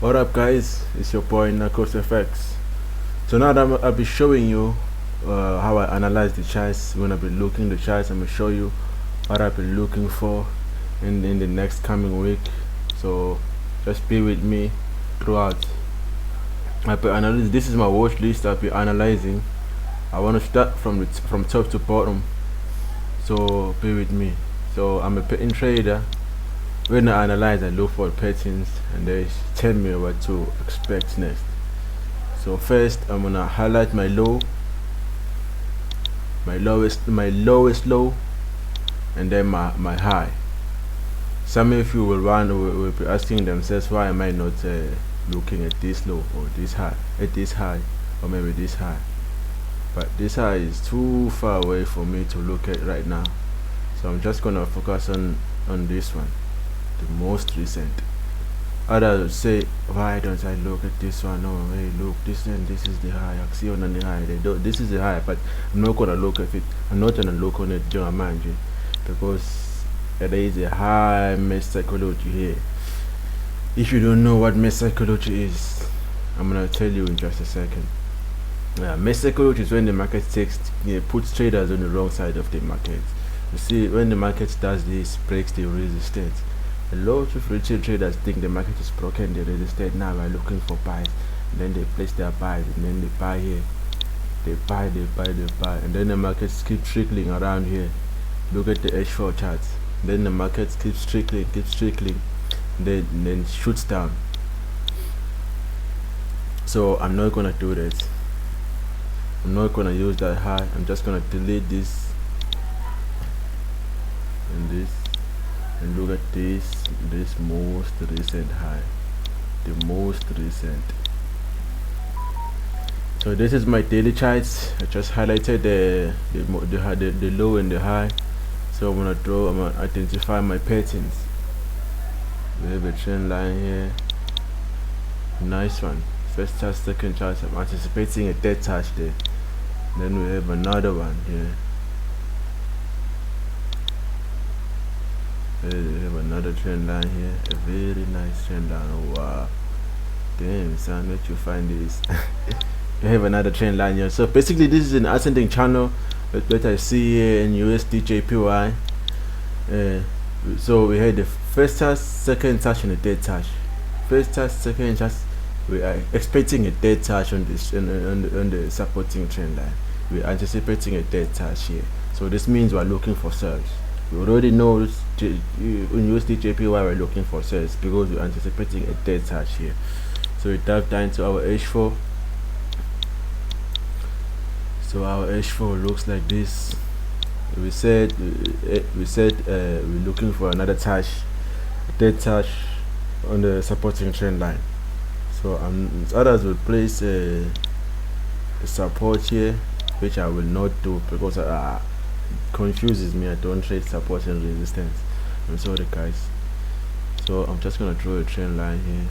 What up guys, it's your boy NarcosFX. So now that I'll be showing you how I analyze the charts. When I'll be looking the charts, I'm going to show you what I've been looking for in the next coming week. So just be with me throughout. I'll be analyzing. This is my watch list. I'll be analyzing. I want to start from top to bottom, so be with me. So I'm a pattern trader. When I analyze, I look for patterns and they tell me what to expect next. So first I'm gonna highlight my low, my lowest low, and then my high. Some of you will be asking themselves, why am I not looking at this low or this high, or maybe this high? But this high is too far away for me to look at right now, so I'm just gonna focus on this one, the most recent. Others would say, why don't I look at this one? Oh, hey, look, this is the high. I see on the high. This is the high, but I'm not gonna look at it. I'm not gonna look on it, mind you, because there is a high mesh psychology here. If you don't know what mesh psychology is, I'm gonna tell you in just a second. Mesh psychology is when the market puts traders on the wrong side of the market. You see, when the market does this, breaks the resistance. A lot of retail traders think the market is broken, the resistance. Now we're looking for buys, and then they place their buys, and then they buy here. They buy, and then the markets keep trickling around here. Look at the H4 charts. Then the market keeps trickling, then shoots down. So I'm not gonna do that. I'm not gonna use that high. I'm just gonna delete this and this, and look at this most recent high, the most recent. So this is my daily charts. I just highlighted the low and the high. So I'm gonna identify my patterns. We have a trend line here, nice one. First chart, second chart. I'm anticipating a dead touch there. Then we have another one here. We have another trend line here, a very nice trend line. Oh wow, damn son, where'd you find this? We have another trend line here. So basically this is an ascending channel that I see here in USDJPY. So we had the first touch, second touch, and a dead touch. First touch, second touch. We are expecting a dead touch on this on the supporting trend line. We are anticipating a dead touch here. So this means we are looking for sales. We already know in USDJPY we're looking for sales because we're anticipating a dead touch here. So we dive down to our H4. So our H4 looks like this. We said we're looking for another touch, a dead touch on the supporting trend line. So others will place a support here, which I will not do because it confuses me. I don't trade support and resistance. I'm sorry guys. So I'm just gonna draw a trend line here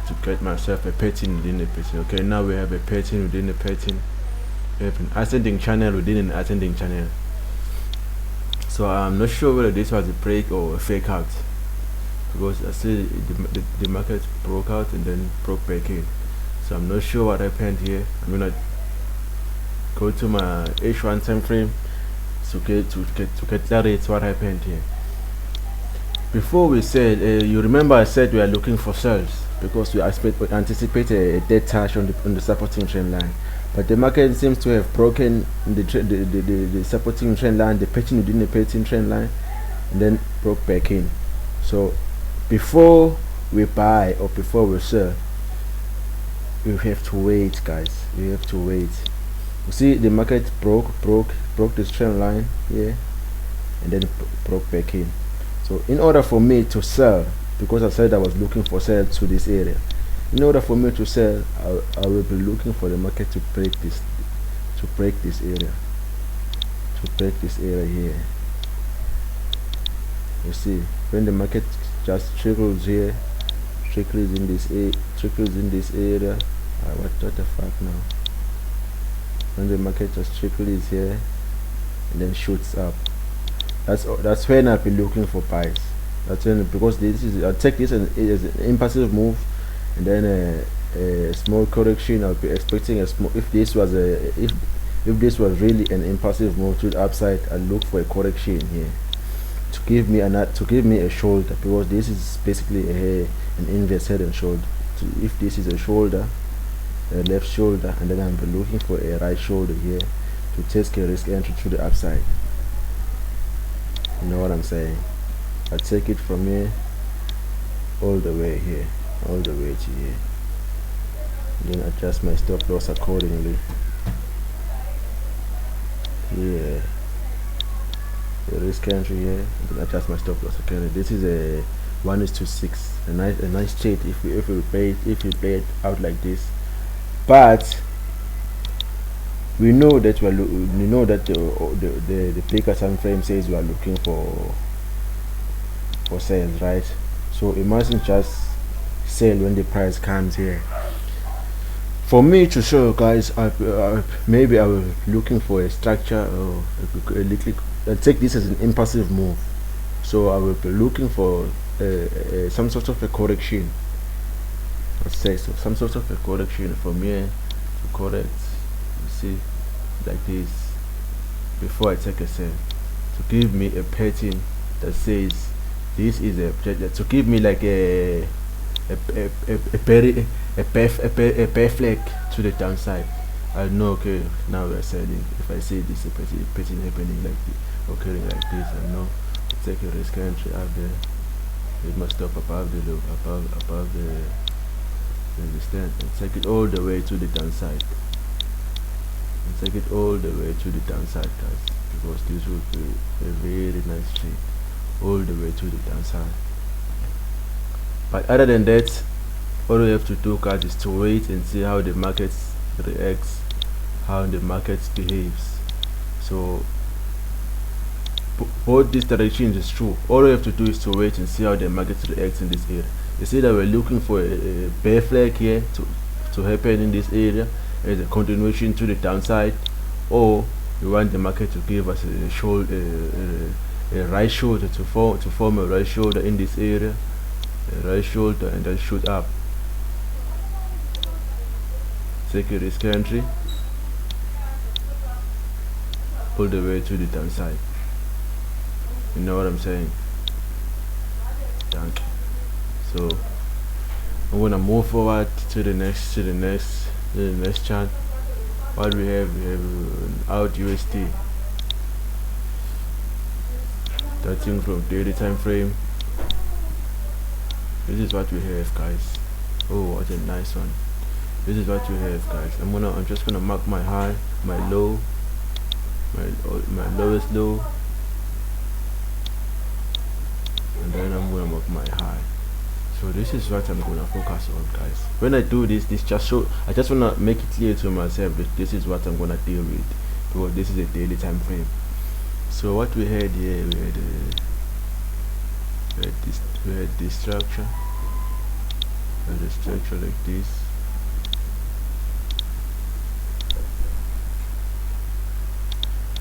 to get myself a pattern within a pattern. Okay, now we have a pattern within a pattern. We have an ascending channel within an ascending channel. So I'm not sure whether this was a break or a fake out, because I see the market broke out and then broke back in. So I'm not sure what happened here. I'm gonna go to my H1 time frame to get clarity what happened here. Before we said, you remember I said we are looking for sales because we anticipate a dead touch on the supporting trend line, but the market seems to have broken the supporting trend line, the pattern within the pattern trend line, and then broke back in. So before we buy or before we sell, we have to wait, guys. We have to wait. You see, the market broke this trend line here, and then broke back in. So in order for me to sell, because I said I was looking for sell to this area, in order for me to sell, I will be looking for the market to break this area here. You see, when the market just trickles here, trickles in this area. What the fuck now? When the market just trickles here and then shoots up, that's when I'll be looking for buys. because this is, I'll take this as an impassive move, and then a small correction. I'll be expecting a small, if this was really an impassive move to the upside, I'll look for a correction here to give me a shoulder, because this is basically an inverse head and shoulder. If this is a shoulder, a left shoulder, and then I'm looking for a right shoulder here to test a risk entry to the upside. You know what I'm saying? I take it from here all the way here, all the way to here, then adjust my stop loss accordingly. Yeah, the risk entry here, and then adjust my stop loss accordingly. This is a 1:6, a nice trade if we play it out like this. But we know that the bigger time frame says we are looking for sales, right? So it mustn't just sell when the price comes here. For me to show guys, maybe I was looking for a structure, or I'll take this as an impassive move. So I will be looking for some sort of a correction. Let's say so, some sort of a correction from here to correct. You see, like this, before I take a sell, to give me a pattern that says this is to give me like a bear flag to the downside. I know, okay, now we're selling. If I see this pattern happening like this, occurring like this, I know to take a risk entry out there. It must stop above the low, above the resistance, and take it all the way to the downside. And take it all the way to the downside, guys, because this would be a very nice trade, all the way to the downside. But other than that, all we have to do, guys, is to wait and see how the market reacts, how the market behaves. So both these directions is true. All we have to do is to wait and see how the market reacts in this area. You see that we're looking for a bear flag here to happen in this area as a continuation to the downside, or we want the market to give us a shoulder, a right shoulder, to form a right shoulder in this area, a right shoulder, and then shoot up. Take a risk entry all the way to the downside. You know what I'm saying? Thank you. So I'm gonna move forward to the next chart. What we have AUDUSD, starting from daily time frame. This is what we have, guys. Oh, what a nice one. This is what we have, guys. I'm just gonna mark my high, my low, my lowest low, and then I'm gonna mark my high. So this is what I'm gonna focus on, guys. When I do this just show, I just wanna make it clear to myself that this is what I'm gonna deal with, because this is a daily time frame. So what we had here, we had this structure, and a structure like this.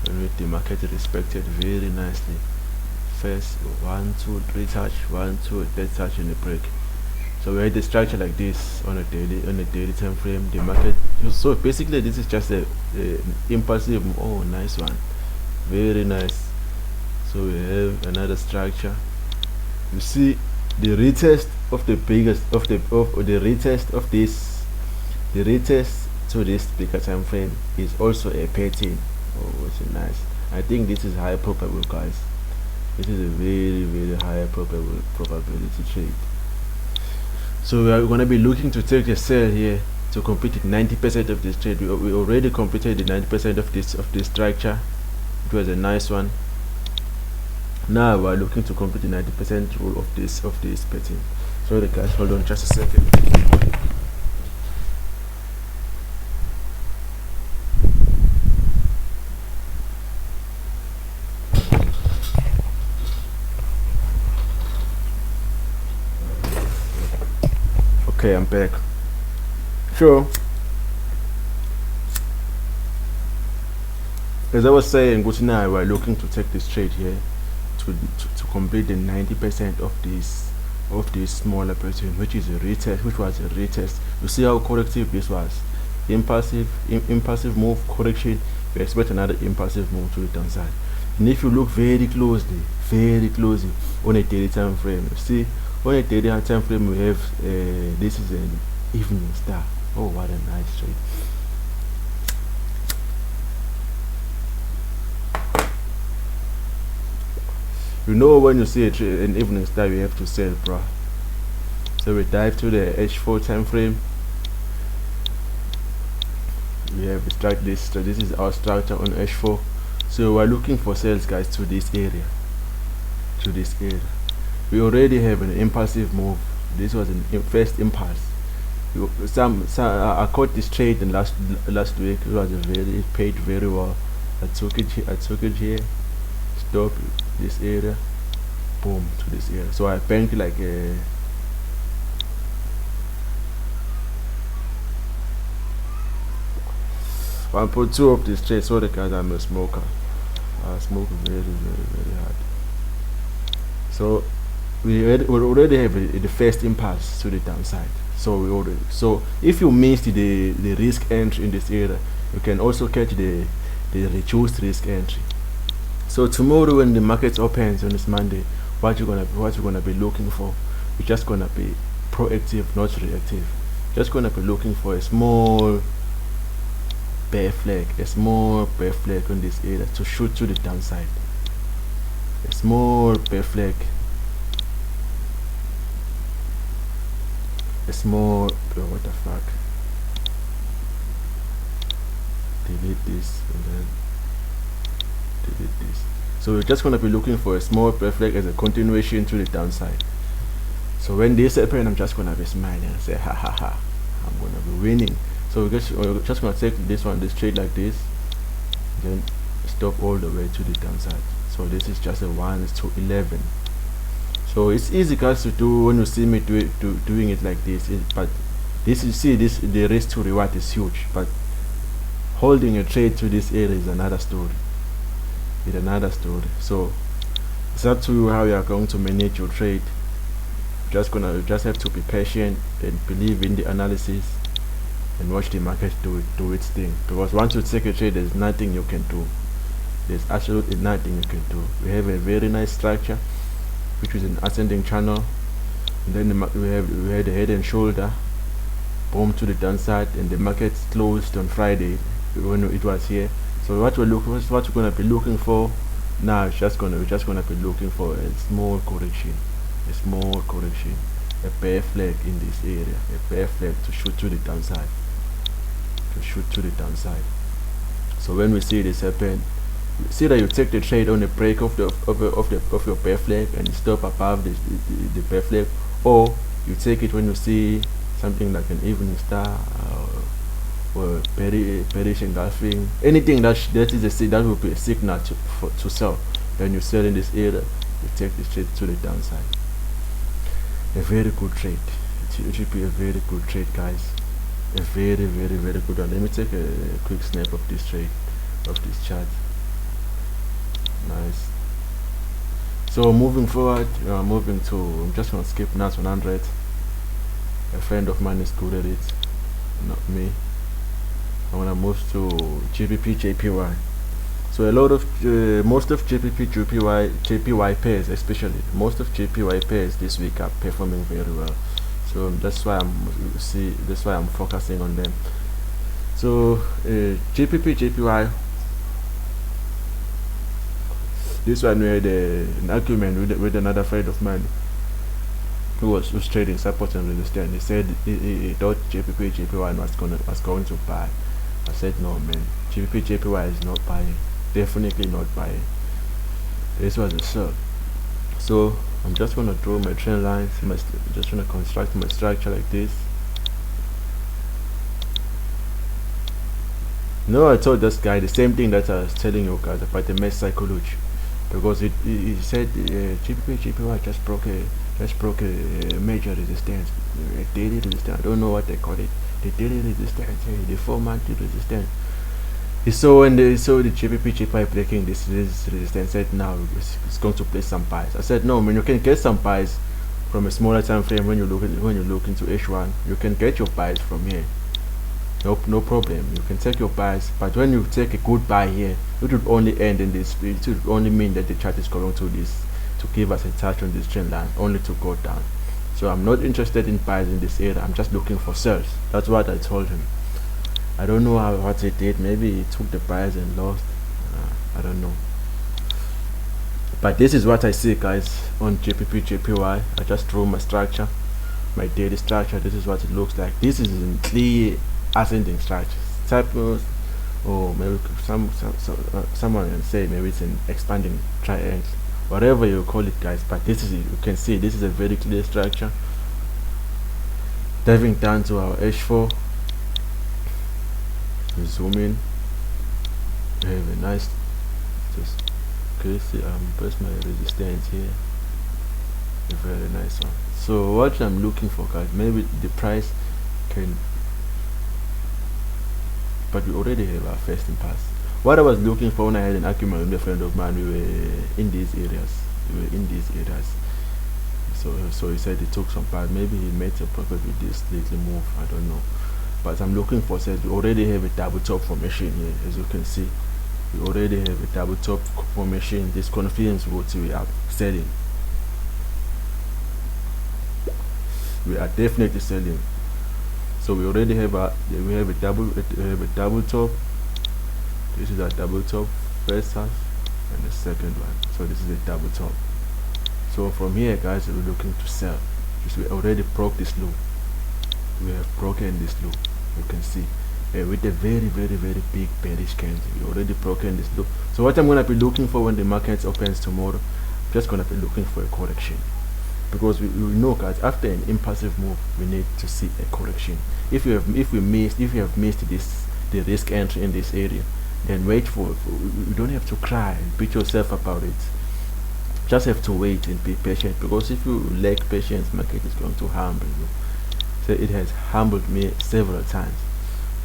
And with the market respected very nicely. First 1 2 3 touch, 1 2 3 touch in the break. So we had the structure like this on a daily time frame. The market, so basically this is just a impulsive. Oh, nice one, very nice. So we have another structure. You see the retest of the biggest the retest of this, the retest to this bigger time frame is also a pattern. Oh, it's nice. I think this is high probable, guys. This is a very high probability trade. So we are going to be looking to take a sell here to complete 90% of this trade. We already completed the 90% of this structure. It was a nice one. Now we are looking to complete the 90% rule of this pattern. Sorry guys, hold on just a second. Okay, I'm back. Sure. As I was saying, now we're looking to take this trade here to complete the 90% of this smaller pattern, which is a retest, which was a retest. You see how corrective this was. Impulsive move correction. We expect another impulsive move to the downside. And if you look very closely on a daily time frame, you see on a daily time frame we have this is an evening star. Oh, what a nice trade. You know, when you see an evening star, you have to sell, bro. So we dive to the H4 time frame. We have this. So this is our structure on H4. So we're looking for sales, guys, to this area. We already have an impulsive move. This was an first impulse. I caught this trade in last week. It paid very well. I took it here. Stop this area, boom, to this area. So I banked like a 1.2 of this trade. Sorry guys, I'm a smoker. I smoke very hard. So we already have the first impulse to the downside. So if you missed the risk entry in this area, you can also catch the reduced risk entry. So tomorrow when the market opens on this Monday, what you're gonna be looking for, you're just gonna be proactive, not reactive. Just gonna be looking for a small bear flag, on this area to shoot to the downside. A small bear flag, what the fuck? Delete this and then delete this. So we're just going to be looking for a small bear flag as a continuation to the downside. So when this happens, I'm just going to be smiling and say ha ha ha, I'm going to be winning. So we're just going to take this trade like this, then stop all the way to the downside. So this is just a 1 to 11. So it's easy, guys, to do when you see me doing it like this. But this, you see, the risk to reward is huge. But holding a trade to this area is another story. So it's up to you how you are going to manage your trade. Just have to be patient and believe in the analysis and watch the market do its thing. Because once you take a trade, there's nothing you can do. There's absolutely nothing you can do. We have a very nice structure, which is an ascending channel, and then we had a head and shoulder, boom, to the downside, and the market closed on Friday when it was here. So what we're going to be looking for now is we're just going to be looking for a small correction, a bear flag in this area, a bear flag to shoot to the downside, So when we see this happen, see that you take the trade on the break of your bear flag and stop above the bear flag, or you take it when you see something like an evening star or bearish engulfing, anything that will be a signal to sell. Then you sell in this area, you take this trade to the downside. A very good trade. It should be a very good trade, guys. A very good one. Let me take a quick snap of this trade, of this chart. Nice. So moving forward, I'm just gonna skip NAS 100. A friend of mine is good at it, not me. I wanna move to GBP JPY. So most of GBP JPY pairs, especially most of JPY pairs this week are performing very well. So that's why I'm focusing on them. So GBP JPY. This one we had an argument with another friend of mine who was trading support and resistance. He said he thought GBP JPY was going to buy. I said no, man. GBP JPY is not buying. Definitely not buying. This was a sell. So I'm just gonna draw my trend lines. I'm just gonna construct my structure like this. No, I told this guy the same thing that I was telling you guys about the mass psychology, because he said GBP JPY just broke a major resistance, a daily resistance. I don't know what they call it. The daily resistance, the 4 monthly resistance. You saw when they saw the GBP Jpy breaking this resistance, said now it's going to place some buys. I said no, man, you can get some buys from a smaller time frame when you look into H1. You can get your buys from here. No problem. You can take your buys, but when you take a good buy here, it would only end in this. It would only mean that the chart is going to give us a touch on this trend line, only to go down. So I'm not interested in buys in this area. I'm just looking for sells. That's what I told him. I don't know what he did. Maybe he took the buys and lost. I don't know. But this is what I see, guys, on GBP JPY. I just drew my structure, my daily structure. This is what it looks like. This is in clear ascending structure. Type or maybe someone can say maybe it's an expanding triangle, whatever you call it, guys. But this is, you can see this is a very clear structure. Diving down to our H4, we zoom in. We have a nice, just okay, see, press my resistance here, a very nice one. So what I'm looking for, guys, maybe the price can, but we already have our first impasse. What I was looking for when I had an argument with a friend of mine, we were in these areas. So he said he took some part. Maybe he made a profit with this little move. I don't know. But I'm looking for, says we already have a double top formation here, as you can see. We already have a double top formation. This confidence what we are selling. We are definitely selling. So we already have a double top. This is a double top, first half and the second one. So this is a double top. So from here, guys, we're looking to sell. Just we already broke this low. We have broken this low. You can see with a very big bearish candle. We already broken this low. So what I'm gonna be looking for when the market opens tomorrow, I'm just gonna be looking for a correction, because we know, guys, after an impulsive move, we need to see a correction. If you have missed the risk entry in this area, then wait for you don't have to cry and beat yourself about it. Just have to wait and be patient, because if you lack patience, market is going to humble you. So it has humbled me several times.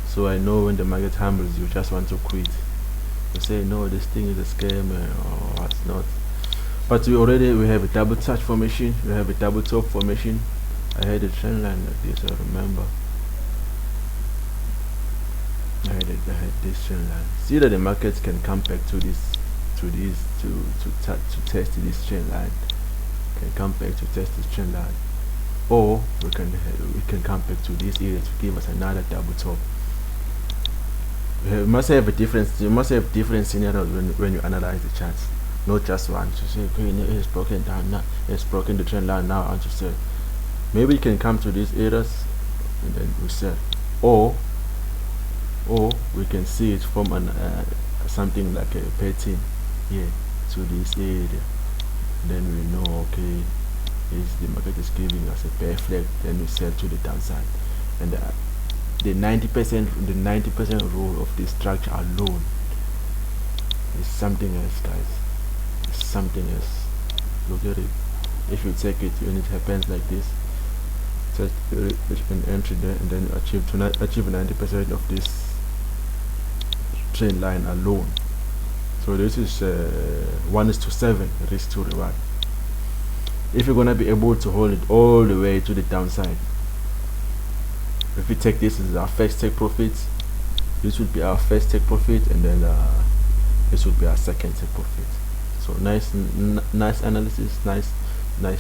So I know when the market humbles you, just want to quit. You say no, this thing is a scam or what's not. But we have a double touch formation, we have a double top formation. I had a trend line like this, I remember. I had this trend line. See that the markets can come back to test this trend line. Can come back to test this trend line, or we can come back to this area to give us another double top. You must have different scenarios when you analyze the charts, not just one. To say, okay, it's broken down now, it's broken the trend line now, and to say maybe you can come to these areas and then we sell, or we can see it from something like a pattern here to this area. Then we know, okay, the market is giving us a bear flag, then we sell to the downside. And the 90% rule of this structure alone is something else, guys. It's something else. Look at it. If you take it when it happens like this, just an entry there, and then achieve 90% of this trend line alone. So this is 1:7 risk to reward. If you're gonna be able to hold it all the way to the downside, if we take this as our first take profit, this would be our first take profit, and then this would be our second take profit. So nice analysis, nice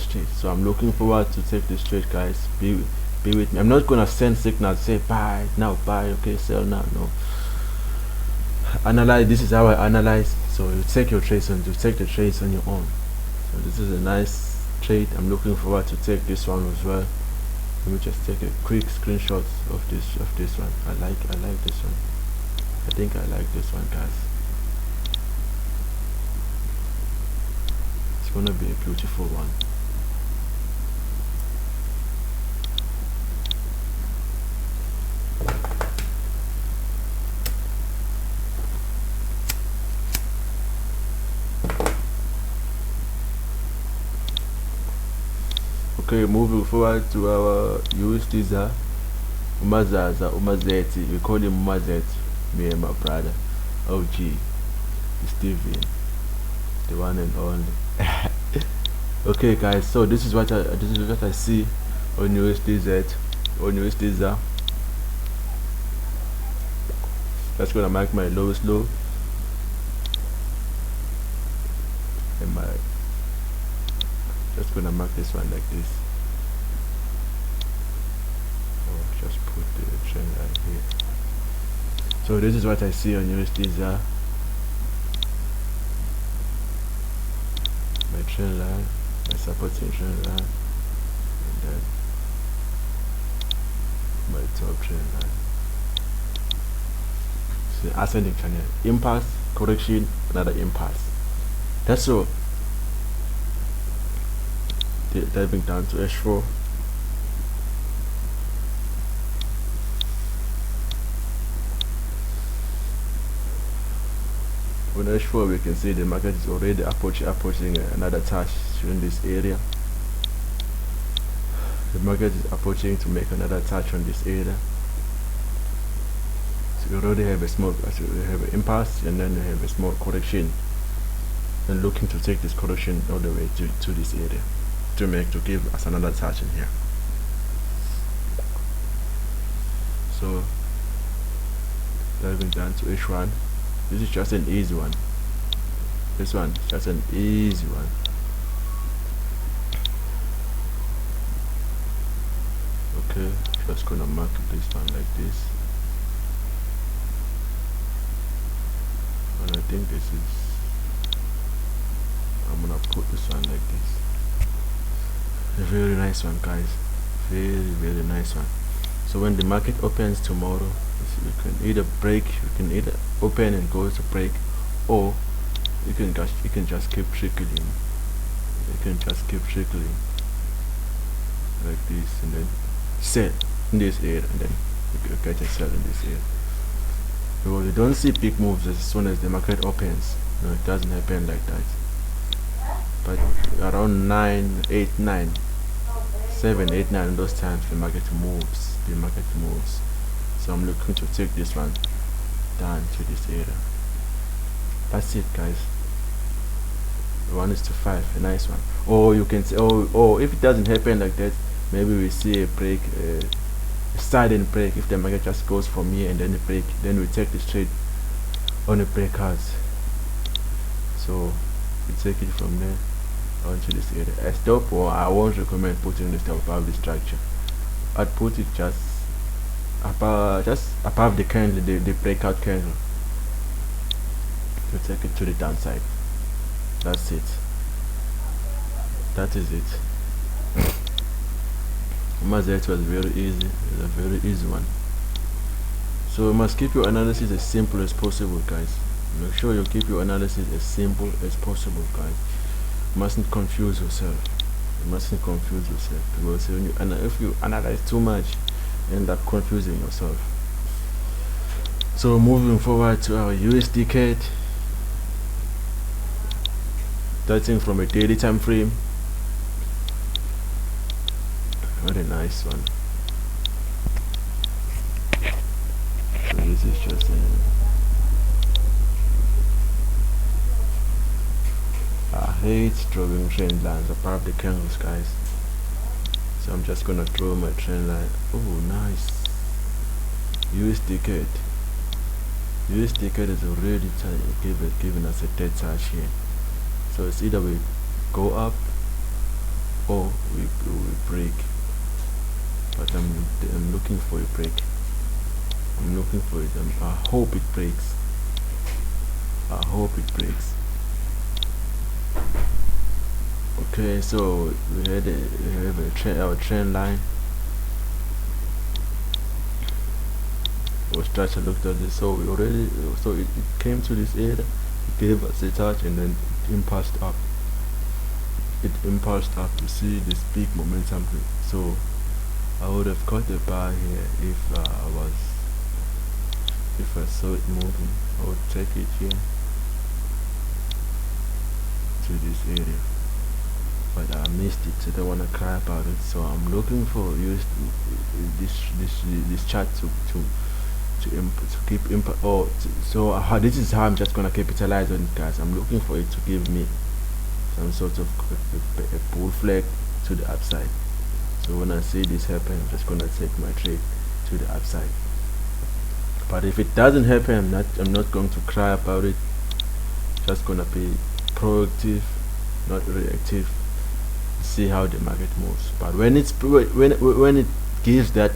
trade. So I'm looking forward to take this trade, guys. Be with me. I'm not gonna send signals, say buy now, buy, okay, sell now. No. Analyze. This is how I analyze. So you take the trades on your own. So this is a nice trade. I'm looking forward to take this one as well. Let me just take a quick screenshot of this one. I like this one. I think I like this one, guys. It's gonna be a beautiful one. Okay, moving forward to our USDZAR, Umazeti, we call him Umazeti, me and my brother. OG, Steven, the one and only. Okay guys, so this is what I see on USDZ, on USDZAR. That's gonna mark my lowest low and my, just gonna mark this one like this. Oh, just put the trend line here. So this is what I see on USDZAR. My trend line, my supporting trend line, and then my top trend line. So ascending channel, impulse, correction, another impulse. That's all. Diving down to H4. On H4 we can see the market is already approaching another touch in this area. The market is approaching to make another touch on this area. So you already have a small, you have an impulse, and then you have a small correction, and looking to take this correction all the way to this area to give us another touch in here. So diving down to H1. This is just an easy one. This one is just an easy one. Okay, just gonna mark this one like this. And I think this is, I'm gonna put this one like this. A very nice one, guys. Very nice one. So when the market opens tomorrow, you can either break, you can either open and go to break, or you can just keep trickling. You can just keep trickling like this, and then sell in this area, and then you can get a sell in this area. Because you don't see big moves as soon as the market opens. No, it doesn't happen like that. But around 9, 8, 9, 7, 8, 9, those times the market moves. The market moves. So I'm looking to take this one down to this area. That's it, guys. 1:5, a nice one. Or you can say, oh, if it doesn't happen like that, maybe we see a break, a sudden break. If the market just goes from here and then a break, then we take this trade on a breakout. So we take it from there onto this area. A stop, or I won't recommend putting the stop above the structure. I'd put it just above the candle, the breakout candle, to take it to the downside. That's it. That is it. That was very easy. It's a very easy one. So you must keep your analysis as simple as possible, guys. Make sure you keep your analysis as simple as possible, guys. You mustn't confuse yourself. You mustn't confuse yourself, because if you analyze too much, you end up confusing yourself. So moving forward to our USD Cad, starting from a daily time frame. What a nice one. So this is just I hate drawing trend lines above the candles, guys. So I'm just gonna draw my trend line. Oh, nice. USD Cad. USD Cad is already giving us a dead touch here. So it's either we go up or we break. But I'm looking for a break. I'm looking for it. I hope it breaks. I hope it breaks. Okay, so we have our trend line. Our structure looked at this, so it came to this area, it gave us a touch, and then it impulsed up. You see this big momentum. So I would have caught the buy here if I saw it moving. I would take it here to this area, but I missed it, so I don't want to cry about it. So I'm looking for this chart to keep impact, or so how this is how I'm just gonna capitalize on it, guys. I'm looking for it to give me some sort of a bull flag to the upside. So when I see this happen, I'm just gonna take my trade to the upside. But if it doesn't happen, I'm not going to cry about it. Just gonna be proactive, not reactive. See how the market moves. But when it gives that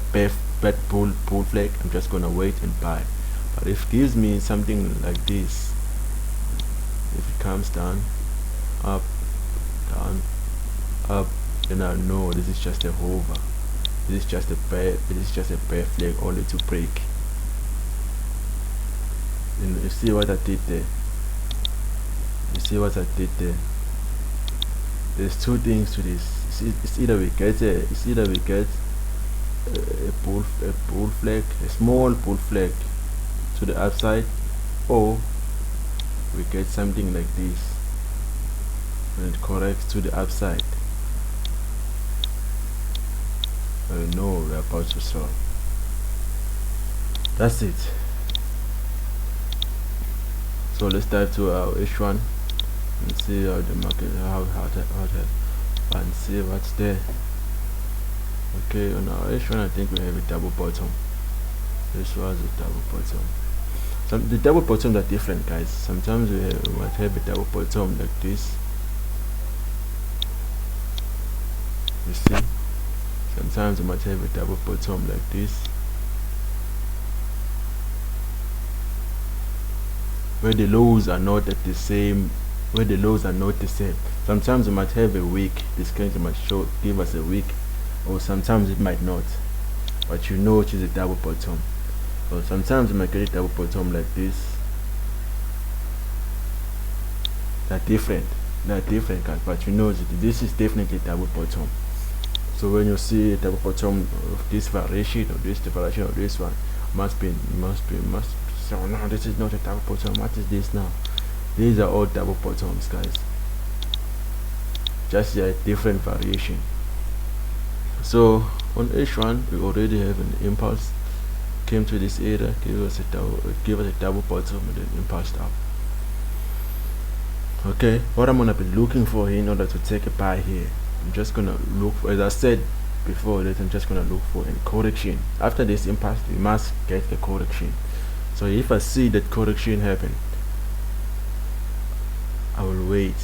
bull flag, I'm just gonna wait and buy. But if it gives me something like this, if it comes down, up, down, up, then I know this is just a hover. This is just a bear flag only to break. You see what I did there? You see what I did there? There's two things to this. It's either we get a bull flag, a small bull flag to the upside, or we get something like this when it corrects to the upside. I know we're about to sell. That's it. So let's dive to our H1 and see how the market, and see what's there. Okay, on our H1 I think we have a double bottom. This was a double bottom. The double bottoms are different, guys. Sometimes we might have a double bottom like this. You see? Sometimes we might have a double bottom like this, where the lows are not at the same, Sometimes we might have a wick. This currency might give us a wick, or sometimes it might not, but you know it is a double bottom. So sometimes you might get a double bottom like this. They're different, guys, but you know that this is definitely a double bottom. So when you see a double bottom of this variation, or this variation of this one, must so no, this is not a double bottom. What is this now? These are all double bottoms, guys, just a different variation. So on H1 we already have an impulse, came to this area, give us a double bottom and then impulsed up. Okay, what I'm gonna be looking for here in order to take a buy here, I'm just gonna look for, as I said before, that I'm just gonna look for a correction. After this impulse we must get a correction. So if I see that correction happen, I will wait,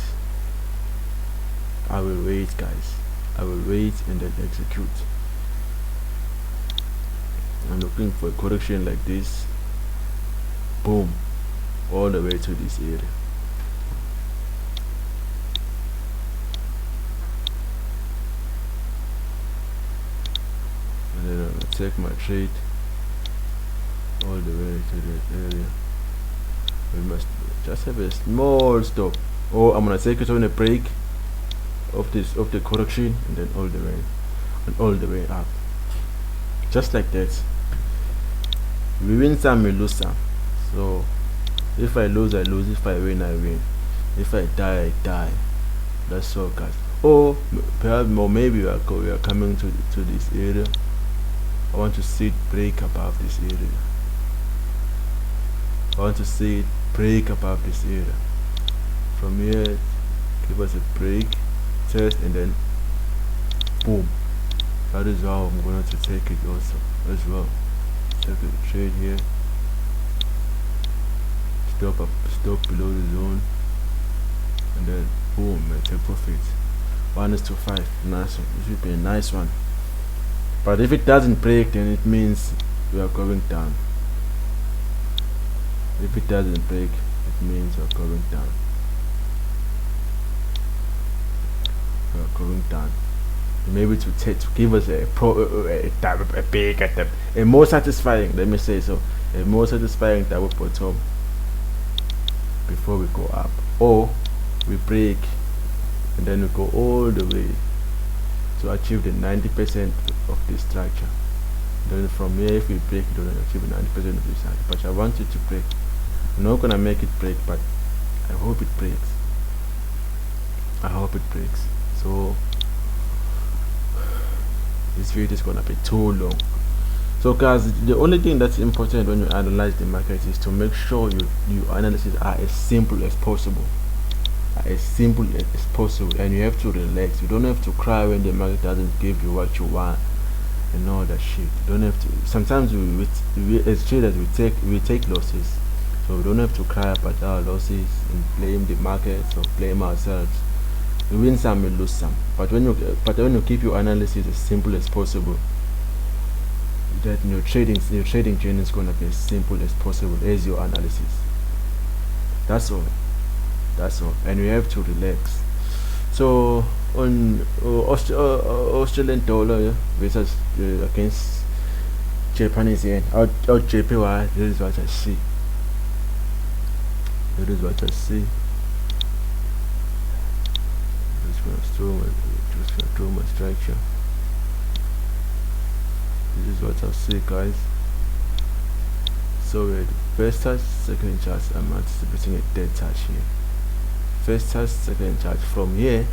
guys. I will wait and then execute. I'm looking for a correction like this, boom, all the way to this area. And then I'm gonna take my trade all the way to that area. We must just have a small stop, or I'm gonna take it on a break of the correction, and then all the way up, just like that. We win some, we lose some. So if I lose, I lose. If I win, I win. If I die, I die. That's all, guys. Or perhaps, or maybe we are coming to this area. I want to see it break above this area. I want to see it break above this area. From here, give us a break, test, and then boom. That is how I'm going to take it also as well. Take a trade here. Stop below the zone, and then boom, and take profit. 1:5. Nice one. This would be a nice one. But if it doesn't break, then it means we are going down. If it doesn't break, it means we're going down. We're going down. Maybe to give us a more satisfying, let me say so, a more satisfying double bottom before we go up, or we break and then we go all the way to achieve the 90% of this structure. Then from here, if we break, we don't achieve 90% of this structure. But I want it to break. I'm not gonna make it break, but I hope it breaks. I hope it breaks. So this video is gonna be too long. So guys, the only thing that's important when you analyze the market is to make sure your analysis are as simple as possible, and you have to relax. You don't have to cry when the market doesn't give you what you want and all that shit. You don't have to. Sometimes we as traders we take losses, so we don't have to cry about our losses and blame the markets or blame ourselves. You win some, you lose some. But when you keep your analysis as simple as possible, that your trading journey is gonna be as simple as possible as your analysis. That's all. And you have to relax. So on Australian dollar, yeah, versus against Japanese yen, AUDJPY, this is what I see. Just gonna throw my structure. This is what I see, guys. So the first touch, second touch, I'm anticipating a dead touch here. First touch, second touch. From here,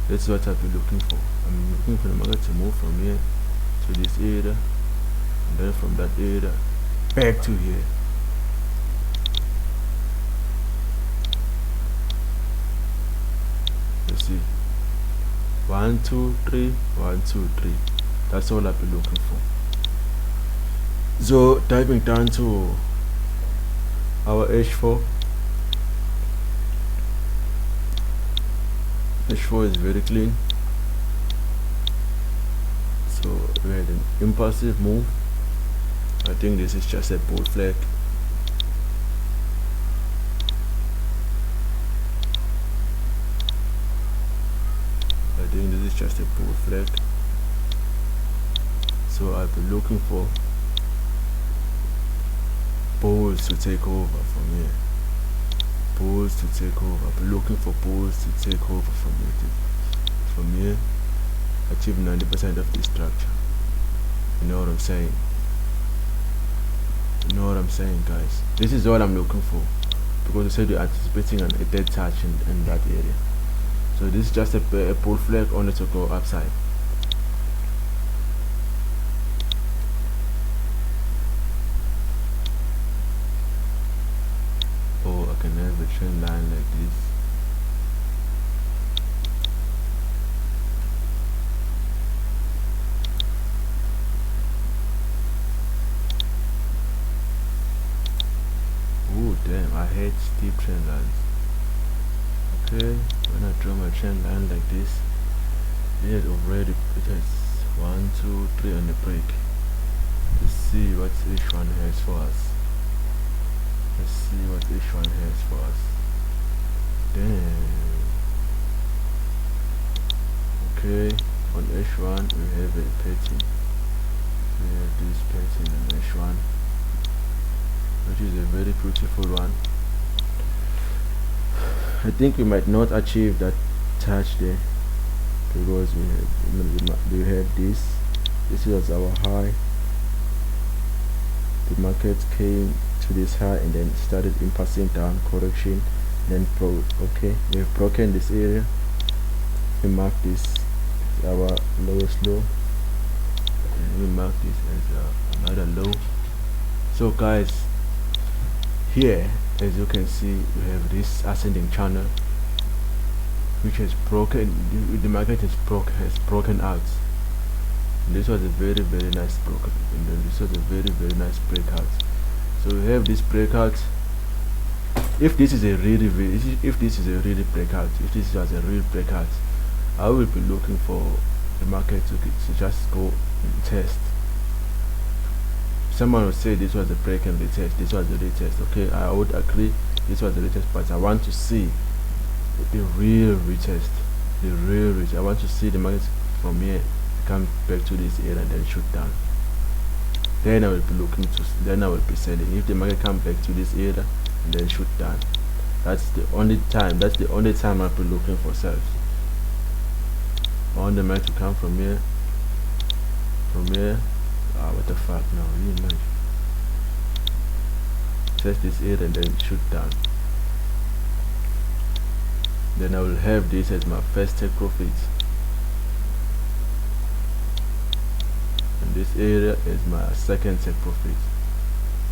that's what I'll be looking for. I'm looking for the market to move from here to this area, and then from that area back to here. Let's see. 1 2 3 1 2 3. That's all I'll be looking for. So diving down to our H4 is very clean. So we had an impulsive move. I think this is just a bull flag. So I'll be looking for bulls to take over from here. I'll be looking for bulls to take over from here. Achieve 90% of this structure. You know what I'm saying? Guys? This is all I'm looking for, because I said you're anticipating a dead touch in that area. So this is just a bull flag only to go upside. Or I can have a trend line like this. Oh damn, I hate steep trend lines. Okay, when I draw my trend line like this, it has 1 2 3 on the break. Let's see what each one has for us. Damn. Okay, on H1 we have a pattern. We have this pattern on H1, which is a very beautiful one. I think we might not achieve that touch there, because we have this was our high. The market came to this high and then started impulsing down, correction, then okay, we have broken this area. We mark this as our lowest low, and we mark this as another low. So guys, here as you can see, we have this ascending channel which has broken. The market has broken out. And this was a very nice broken, and then this was a very nice breakout. So we have this breakout. If this is a really breakout, if this was a real breakout, I will be looking for the market to just go and test. Someone would say this was a break and retest, this was a retest. Okay, I would agree this was a retest, but I want to see the real retest. I want to see the market from here come back to this area and then shoot down. Then I will be selling. If the market come back to this area and then shoot down, that's the only time I'll be looking for sales. I want the market to come from here. What the fuck now? You know, test this area and then shoot down. Then I will have this as my first take profit, and This area is my second take profit.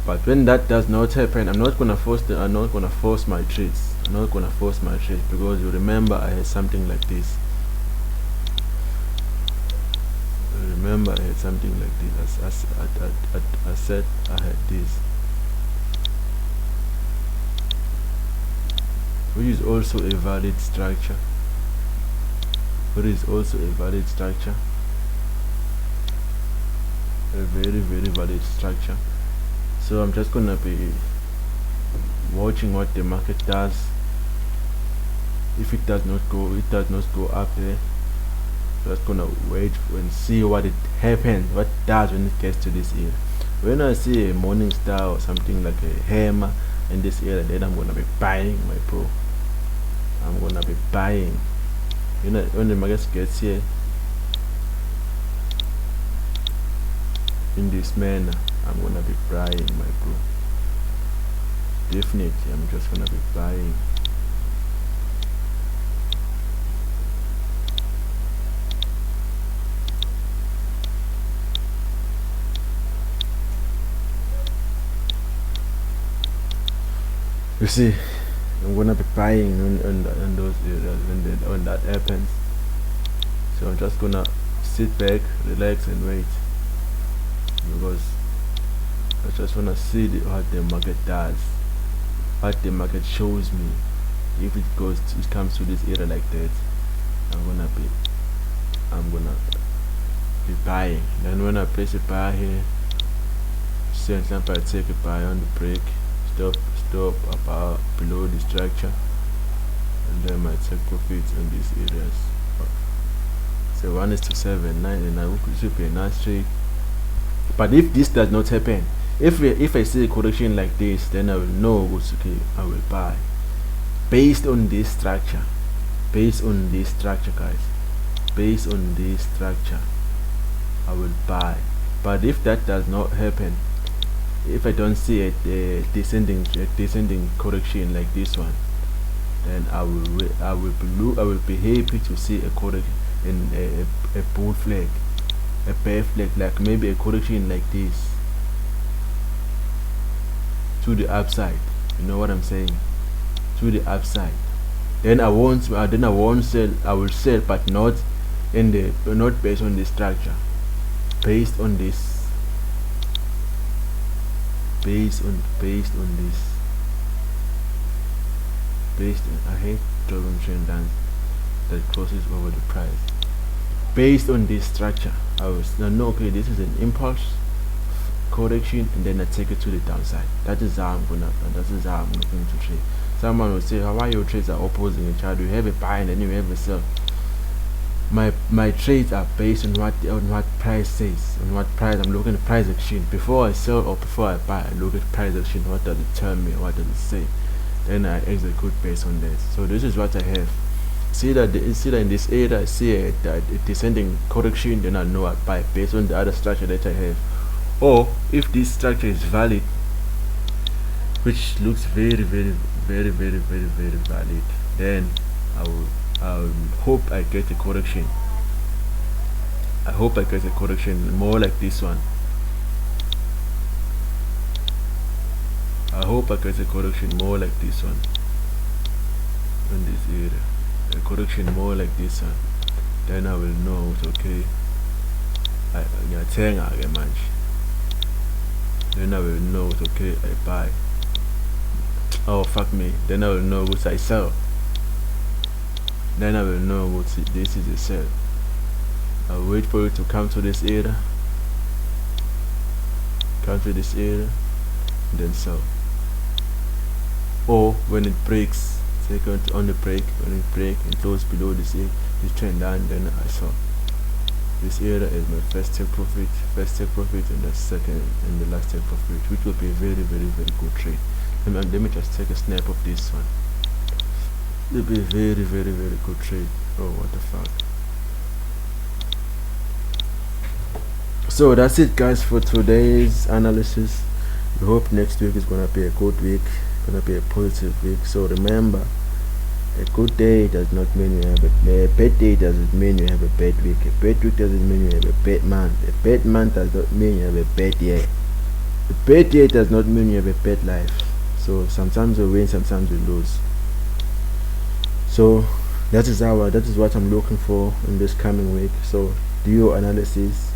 But when that does not happen, I'm not gonna force my trades. I'm not gonna force my trades, because you remember I had something like this. Remember I had something like this. I said I had this, which is also a valid structure. A very valid structure. So I'm just gonna be watching what the market does. If it does not go up there, just gonna wait and see what it happens, what it does when it gets to this area. When I see a morning star or something like a hammer in this area, then I'm gonna be buying, my bro. I'm gonna be buying. You know, when the market gets here in this manner, I'm gonna be buying, my bro. Definitely, I'm just gonna be buying. You see, I'm gonna be buying on those areas when that happens. So I'm just gonna sit back, relax, and wait, because I just wanna see what the market does, what the market shows me. If it comes to this area like that, I'm gonna be buying. Then when I place a buy here, say for example I take a buy on the break, stop about below the structure, and then I take profits in these areas. So 1:7, 9, and I should be a nice trade. But if this does not happen, if I see a correction like this, then I will know what's okay. I will buy based on this structure. Based on this structure, guys. Based on this structure, I will buy. But if that does not happen, if I don't see a descending correction like this one, then I will be happy to see a correction in a bull flag, a bear flag, like maybe a correction like this to the upside. You know what I'm saying? To the upside. Then I won't sell. I will sell, but not based on this structure. Based on this. Based on this. I hate drawing trend lines that crosses over the price. Based on this structure, I was know okay, this is an impulse correction, and then I take it to the downside. That is how I'm going to trade. Someone will say, how are your trades are opposing each other? You have a buy and then you have a sell. My trades are based on what price says, on what price. I'm looking at price action before I sell or before I buy. I look at price action. What does it tell me? What does it say? Then I execute based on that. So this is what I have. See that in this area, I see a descending correction, then I know I buy based on the other structure that I have. Or if this structure is valid, which looks very valid, then I hope I get a correction. I hope I get a correction more like this one. I hope I get a correction more like this one in this area. A correction more like this one. Then I will know it's okay. Then I will know it's okay. I buy. Oh fuck me. Then I will know what I sell. Then I will know what this is a sell. I'll wait for it to come to this area. Come to this area, and then sell. Or when it breaks, second on the break, when it breaks and close below this trend line, then I sell. This area is my first take profit, and the second and the last take profit, which will be a very good trade. Let me just take a snap of this one. It will be a very good trade. Oh, what the fuck. So that's it, guys, for today's analysis. We hope next week is gonna be a good week, gonna be a positive week. So remember, A good day does not mean you have a bad day. Doesn't mean you have a bad week. A bad week doesn't mean you have a bad month. A bad month does not mean you have a bad year. A bad year does not mean you have a bad life. So sometimes we win, sometimes we lose. So that is what I'm looking for in this coming week. So do your analysis,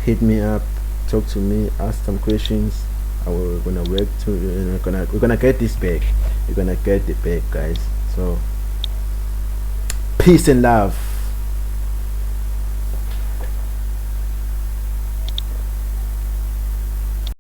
hit me up, talk to me, ask some questions. We're gonna work to we're gonna get this back. We're gonna get it back, guys. So peace and love.